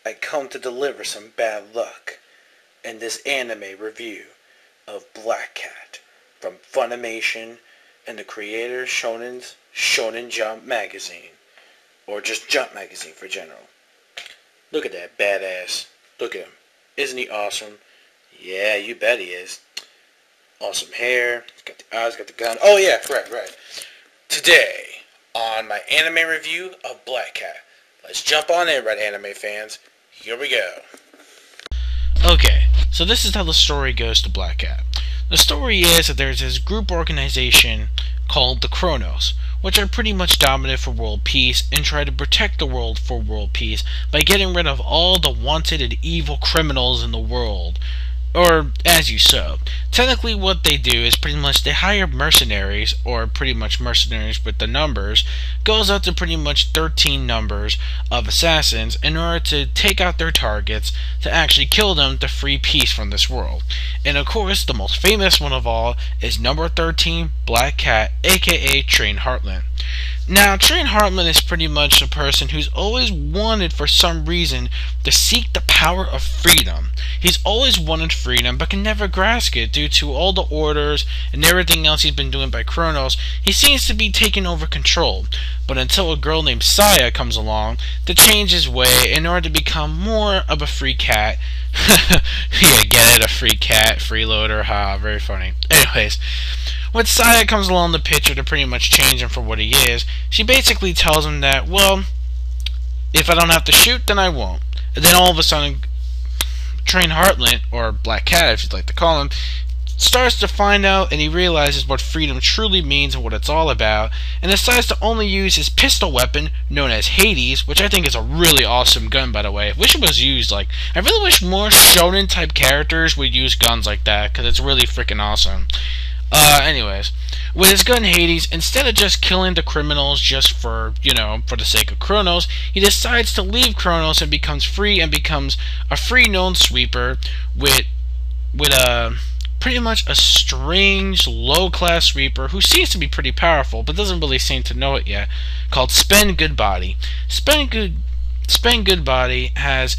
I come to deliver some bad luck in this anime review of Black Cat from Funimation and the creator Shonen's Shonen Jump magazine, or just Jump magazine for general. Look at that badass. Look at him. Isn't he awesome? Yeah, you bet he is. Awesome hair. He's got the eyes, got the gun. Oh yeah, right. Today, on my anime review of Black Cat. Let's jump on in, Red Anime fans. Here we go. Okay, so this is how the story goes to Black Cat. The story is that there's this group organization called the Chronos, which are pretty much dominant for world peace and try to protect the world for world peace by getting rid of all the wanted and evil criminals in the world. Or as you so. Technically what they do is pretty much they hire mercenaries, or pretty much mercenaries with the numbers, goes out to pretty much 13 numbers of assassins in order to take out their targets to actually kill them to free peace from this world. And of course the most famous one of all is number 13, Black Cat, aka Train Heartland. Now, Train Heartland is pretty much a person who's always wanted for some reason to seek the power of freedom. He's always wanted freedom but can never grasp it due to all the orders and everything else he's been doing by Chronos. He seems to be taking over control, but until a girl named Saya comes along to change his way in order to become more of a free cat. Yeah, get it? A free cat, freeloader, ha, very funny. Anyways, when Saya comes along the picture to pretty much change him for what he is, she basically tells him that, well, if I don't have to shoot, then I won't. And then all of a sudden, Train Heartland, or Black Cat if you'd like to call him, starts to find out, and he realizes what freedom truly means and what it's all about, and decides to only use his pistol weapon, known as Hades, which I think is a really awesome gun, by the way. I wish it was used, I really wish more shonen type characters would use guns like that, because it's really freaking awesome. Anyways, with his gun Hades, instead of just killing the criminals just for, for the sake of Chronos, he decides to leave Chronos and becomes free and becomes a free known sweeper with a pretty much a strange low-class sweeper who seems to be pretty powerful but doesn't really seem to know it yet, called Spend Goodbody. Spend Goodbody has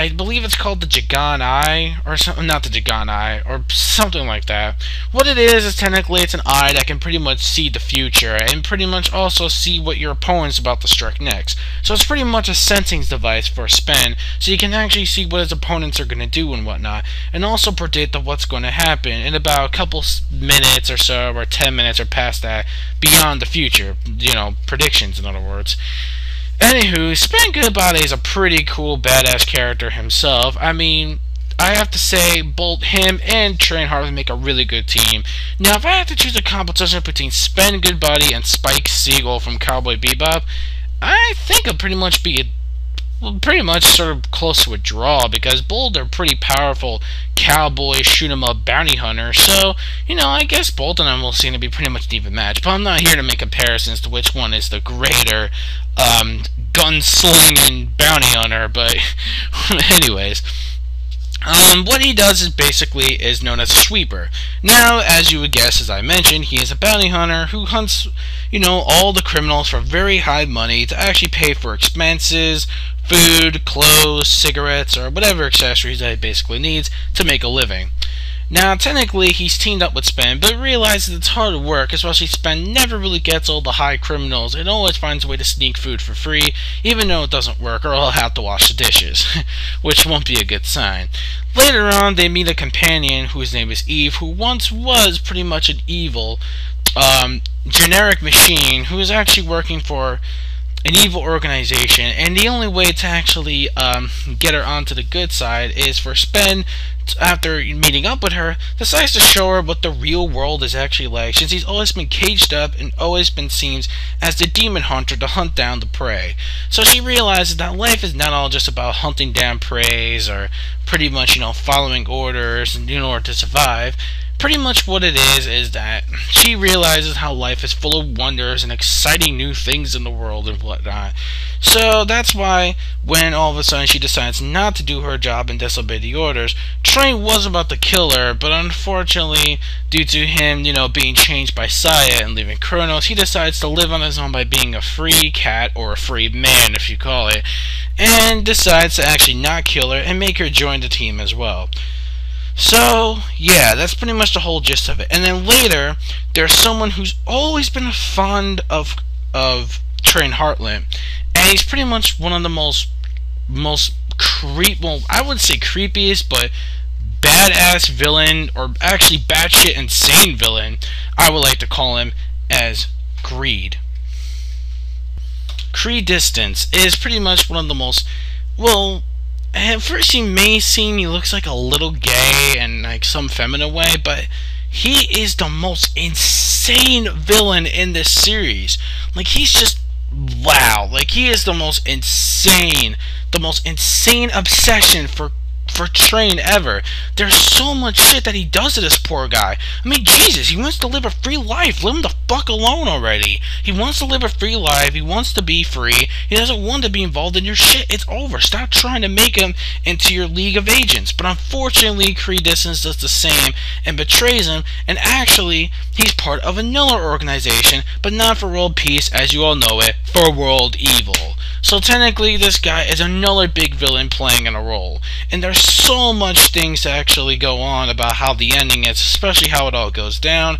I believe it's called the Jagan Eye, or something, not the Jagan Eye, or something like that. What it is technically it's an eye that can pretty much see the future, and pretty much also see what your opponent's about to strike next. So it's pretty much a sensing device for Spend, so you can actually see what his opponents are going to do and whatnot, and also predict what's going to happen in about a couple minutes or so, or 10 minutes or past that, beyond the future, predictions in other words. Anywho, Spend Goodbody is a pretty cool, badass character himself. I mean, I have to say, both him and Train Heartland make a really good team. Now, if I had to choose a competition between Spend Goodbody and Spike Siegel from Cowboy Bebop, I think it'd pretty much be pretty much sort of close to a draw, because both are pretty powerful cowboy shoot-'em-up bounty hunters, so, I guess both of them will seem to be pretty much an even match, but I'm not here to make comparisons to which one is the greater gunslinging bounty hunter, but anyways. What he does is known as a sweeper. Now, as you would guess, as I mentioned, he is a bounty hunter who hunts, all the criminals for very high money to actually pay for expenses, food, clothes, cigarettes, or whatever accessories that he basically needs to make a living. Now, technically, he's teamed up with Spend, but realizes it's hard work, especially Spend never really gets all the high criminals and always finds a way to sneak food for free, even though it doesn't work, or he'll have to wash the dishes, which won't be a good sign. Later on, they meet a companion whose name is Eve, who once was pretty much an evil, generic machine who is actually working for an evil organization, and the only way to actually get her onto the good side is for Spend, after meeting up with her, decides to show her what the real world is actually like, since he's always been caged up and always been seen as the demon hunter to hunt down the prey. So she realizes that life is not all just about hunting down preys or pretty much, following orders in order to survive. pretty much what it is that she realizes how life is full of wonders and exciting new things in the world and whatnot. So that's why when all of a sudden she decides not to do her job and disobey the orders, Train was about to kill her, but unfortunately, due to him, being changed by Saya and leaving Kronos, he decides to live on his own by being a free cat, or a free man if you call it, and decides to actually not kill her and make her join the team as well. So, yeah, that's pretty much the whole gist of it. And then later, there's someone who's always been fond of Train Heartland, and he's pretty much one of the most well, I wouldn't say creepiest, but badass villain, or actually batshit insane villain, I would like to call him, as Greed. Creed Distance is pretty much one of the most, well, at first he may seem, he looks like a little gay in like some feminine way, but he is the most insane villain in this series. Like, he's just, wow, like he is the most insane obsession for Train ever. There's so much shit that he does to this poor guy. I mean, Jesus, he wants to live a free life. Leave him the fuck alone already. He wants to live a free life. He wants to be free. He doesn't want to be involved in your shit. It's over. Stop trying to make him into your League of Agents. But unfortunately, Creed Distance does the same and betrays him, and actually, he's part of another organization, but not for world peace as you all know it, for world evil. So technically, this guy is another big villain playing in a role. And there's so much things to actually go on about how the ending is, especially how it all goes down.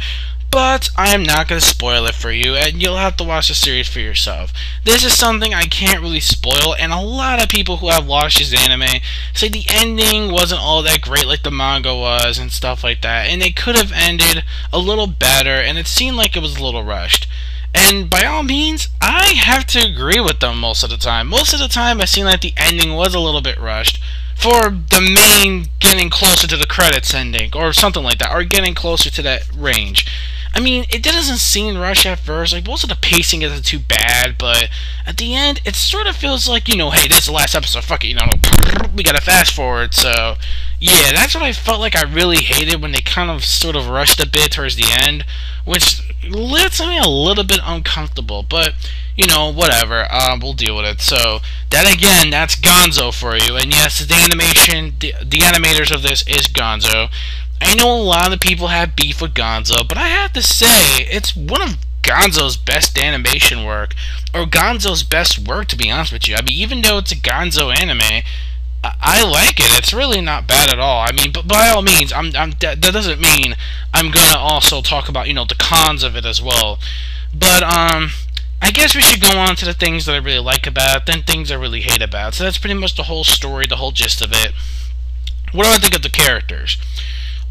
But I am not going to spoil it for you, and you'll have to watch the series for yourself. This is something I can't really spoil, and a lot of people who have watched this anime say the ending wasn't all that great like the manga was and stuff like that, and it could have ended a little better, and it seemed like it was a little rushed. And by all means, I have to agree with them most of the time. Most of the time, it seemed like the ending was a little bit rushed for the main getting closer to the credits ending, or something like that, or getting closer to that range. I mean, it doesn't seem rushed at first. Like, most of the pacing isn't too bad, but at the end, it sort of feels like, hey, this is the last episode, fuck it, we gotta fast forward, so yeah, that's what I felt like I really hated when they kind of sort of rushed a bit towards the end, which lets me a little bit uncomfortable, but whatever, we'll deal with it. So that again, that's Gonzo for you, and yes, the animation, the animators of this is Gonzo. I know a lot of people have beef with Gonzo, but I have to say, it's one of Gonzo's best animation work, or Gonzo's best work, to be honest with you. I mean, even though it's a Gonzo anime, I like it. It's really not bad at all. I mean, but by all means, that doesn't mean I'm gonna also talk about the cons of it as well. But I guess we should go on to the things that I really like about it, then things I really hate about it. So that's pretty much the whole story, the whole gist of it. What do I think of the characters?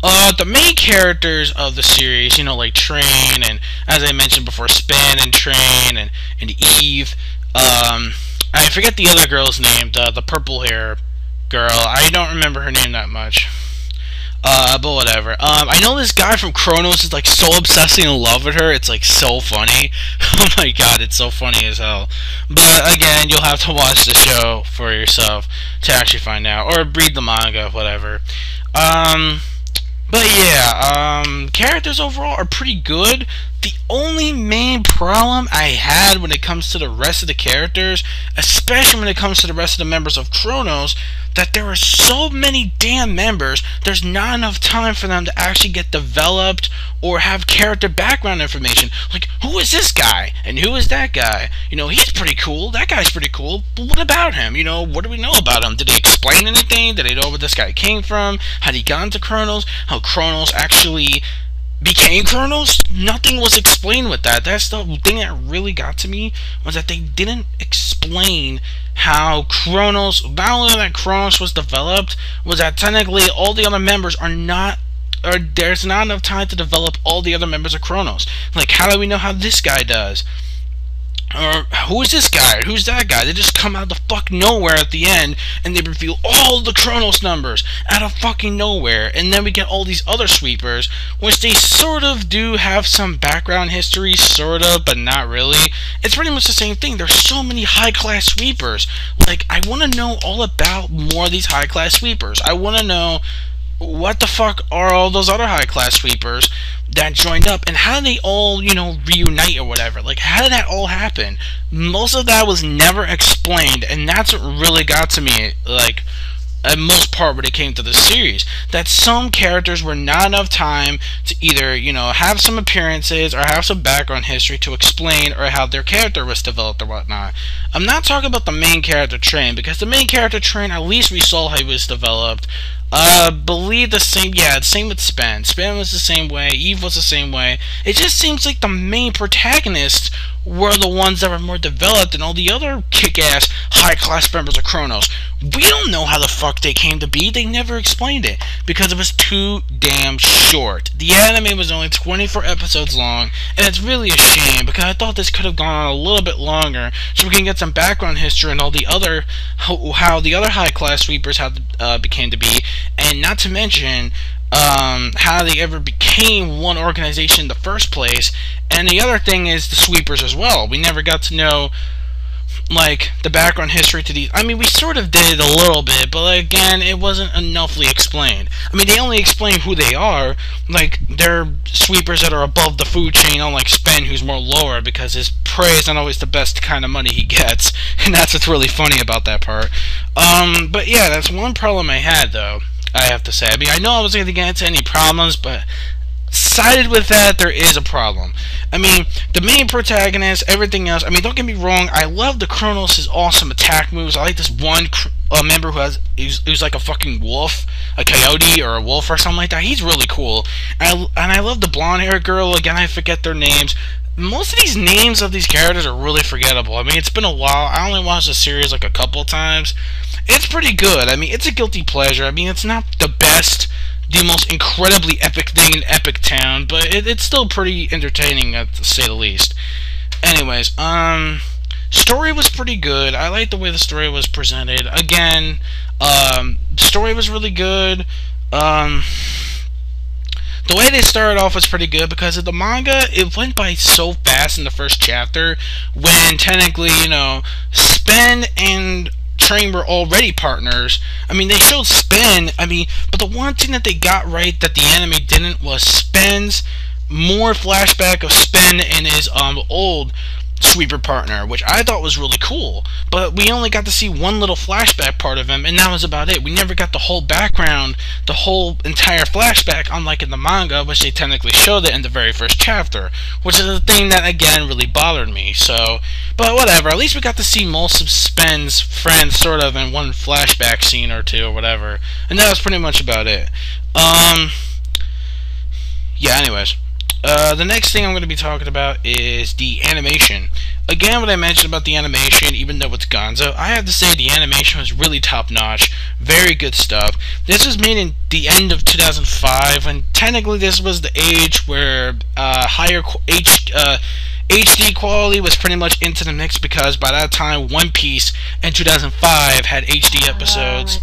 The main characters of the series, like Train, and as I mentioned before, Span and Train and Eve. I forget the other girl's name, the purple hair girl. I don't remember her name that much. But whatever. I know this guy from Kronos is like so obsessing in love with her. It's like so funny. Oh my god, it's so funny as hell. But again, you'll have to watch the show for yourself to actually find out, or read the manga, whatever. But yeah, characters overall are pretty good. The only main problem I had when it comes to the rest of the characters, especially when it comes to the rest of the members of Kronos, that there are so many damn members, there's not enough time for them to actually get developed or have character background information. Like, who is this guy? And who is that guy? He's pretty cool, that guy's pretty cool, but what about him? What do we know about him? Did they explain anything? Did they know where this guy came from? Had he gone to Kronos? How Kronos actually became Kronos? Nothing was explained with that. That's the thing that really got to me, was that they didn't explain how Kronos, not only that Kronos was developed, was that technically all the other members are not, or there's not enough time to develop all the other members of Kronos. Like, how do we know how this guy does? Or who is this guy? Who's that guy? They just come out of the fuck nowhere at the end, and they reveal all the Kronos numbers out of fucking nowhere. And then we get all these other sweepers, which they sort of do have some background history, sort of, but not really. It's pretty much the same thing. There's so many high-class sweepers. Like, I want to know all about more of these high-class sweepers. I want to know what the fuck are all those other high class sweepers that joined up, and how did they all, reunite or whatever? Like, how did that all happen? Most of that was never explained, and that's what really got to me, like, at most part when it came to the series, that some characters were not enough time to either, have some appearances or have some background history to explain or how their character was developed or whatnot. I'm not talking about the main character Train, because the main character Train, at least we saw how he was developed. Believe the same, yeah, same with Spen. Spen was the same way, Eve was the same way. It just seems like the main protagonists were the ones that were more developed than all the other kick-ass, high-class members of Kronos. We don't know how the fuck they came to be. They never explained it, because it was too damn short. The anime was only 24 episodes long, and it's really a shame, because I thought this could have gone on a little bit longer, so we can get some background history and all the other, how the other high-class sweepers became to be, and not to mention how they ever became one organization in the first place. And the other thing is the sweepers as well. We never got to know, like, the background history to these. I mean, we sort of did a little bit, but like, again, it wasn't enoughly explained. I mean, they only explain who they are. Like, they're sweepers that are above the food chain, unlike Spen, who's more lower, because his prey is not always the best kind of money he gets, and that's what's really funny about that part. But yeah, that's one problem I had, though, I have to say. I mean, I know I wasn't going to get into any problems, but sided with that, there is a problem. I mean, the main protagonist, everything else, I mean, don't get me wrong, I love the Kronos' awesome attack moves. I like this one member who's like a fucking wolf, a coyote or a wolf or something like that. He's really cool. And I love the blonde-haired girl. Again, I forget their names. Most of these names of these characters are really forgettable. I mean, it's been a while. I only watched the series like a couple of times. It's pretty good. I mean, it's a guilty pleasure. I mean, it's not the best, the most incredibly epic thing in Epic Town, but it's still pretty entertaining, to say the least. Anyways, story was pretty good. I like the way the story was presented. Again, story was really good. The way they started off was pretty good, because of the manga, it went by so fast in the first chapter, when technically, Spen and Train were already partners. I mean, they showed Spen, but the one thing that they got right that the anime didn't was Spen's more flashback of Spen and his old sweeper partner, which I thought was really cool. But we only got to see one little flashback part of him, and that was about it. We never got the whole background, the whole entire flashback, unlike in the manga, which they technically showed it in the very first chapter, which is the thing that, again, really bothered me. So, but whatever, at least we got to see most of Spen's friends, sort of, in one flashback scene or two, or whatever. And that was pretty much about it. Yeah, anyways. The next thing I'm going to be talking about is the animation. Again, what I mentioned about the animation, even though it's Gonzo, I have to say the animation was really top-notch. Very good stuff. This was made in the end of 2005, and technically this was the age where higher HD quality was pretty much into the mix, because by that time, One Piece in 2005 had HD episodes.